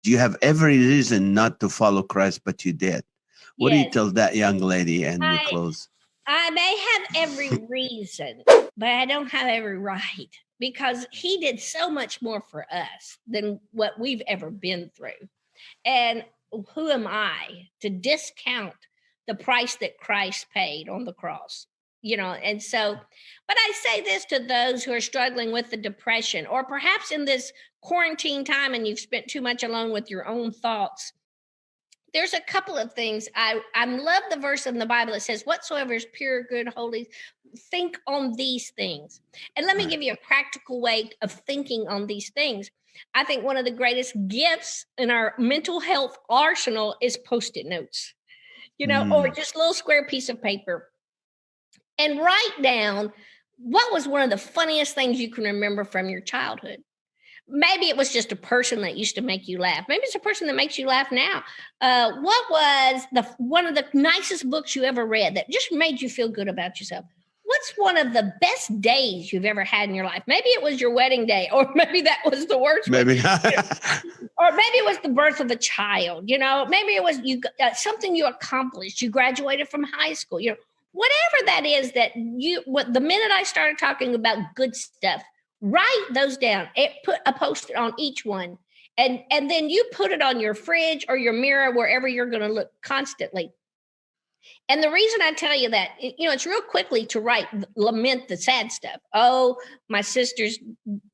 you have every reason not to follow Christ, but you did. What do you tell that young lady? And we close. I may have every reason, but I don't have every right, because he did so much more for us than what we've ever been through. And who am I to discount the price that Christ paid on the cross? And so, but I say this to those who are struggling with the depression, or perhaps in this quarantine time and you've spent too much alone with your own thoughts. There's a couple of things. I love the verse in the Bible that says, whatsoever is pure, good, holy, think on these things. And let me give you a practical way of thinking on these things. I think one of the greatest gifts in our mental health arsenal is Post-it notes, or just a little square piece of paper. And write down what was one of the funniest things you can remember from your childhood. Maybe it was just a person that used to make you laugh. Maybe it's a person that makes you laugh now. What was one of the nicest books you ever read that just made you feel good about yourself? What's one of the best days you've ever had in your life? Maybe it was your wedding day, or maybe that was the worst. Maybe. Or maybe it was the birth of a child. Maybe it was something you accomplished. You graduated from high school. Whatever that is that the minute I started talking about good stuff, write those down. Put a Post-it on each one. And then you put it on your fridge or your mirror, wherever you're going to look constantly. And the reason I tell you that, it's real quickly to lament the sad stuff. Oh, my sister's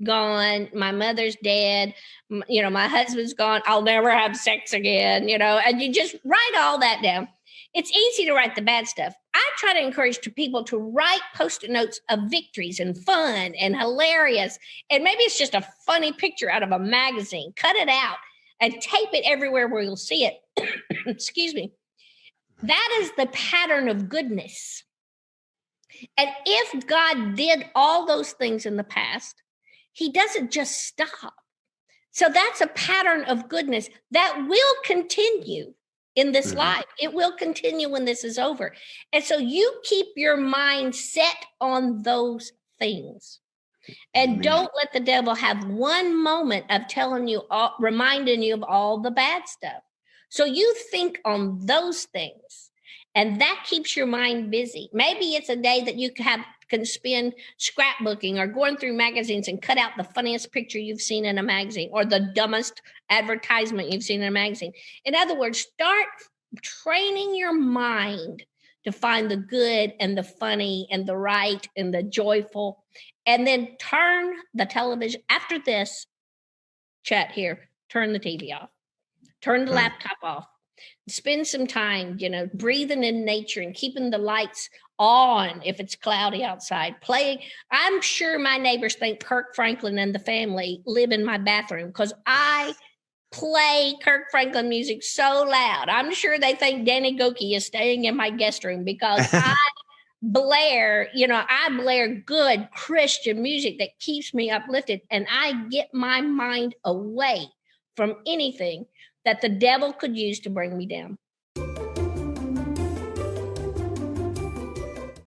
gone. My mother's dead. My husband's gone. I'll never have sex again, and you just write all that down. It's easy to write the bad stuff. I try to encourage people to write Post-it notes of victories and fun and hilarious. And maybe it's just a funny picture out of a magazine. Cut it out and tape it everywhere where you'll see it. Excuse me. That is the pattern of goodness. And if God did all those things in the past, he doesn't just stop. So that's a pattern of goodness that will continue in this life. It will continue when this is over. And so you keep your mind set on those things. And don't let the devil have one moment of reminding you of all the bad stuff. So you think on those things, and that keeps your mind busy. Maybe it's a day that you can spend scrapbooking or going through magazines and cut out the funniest picture you've seen in a magazine, or the dumbest advertisement you've seen in a magazine. In other words, start training your mind to find the good and the funny and the right and the joyful, and then turn the television. After this chat here, turn the TV off, turn the laptop off. Spend some time, breathing in nature and keeping the lights on if it's cloudy outside. Playing. I'm sure my neighbors think Kirk Franklin and the family live in my bathroom because I play Kirk Franklin music so loud. I'm sure they think Danny Goki is staying in my guest room because I blare good Christian music that keeps me uplifted, and I get my mind away from anything that the devil could use to bring me down.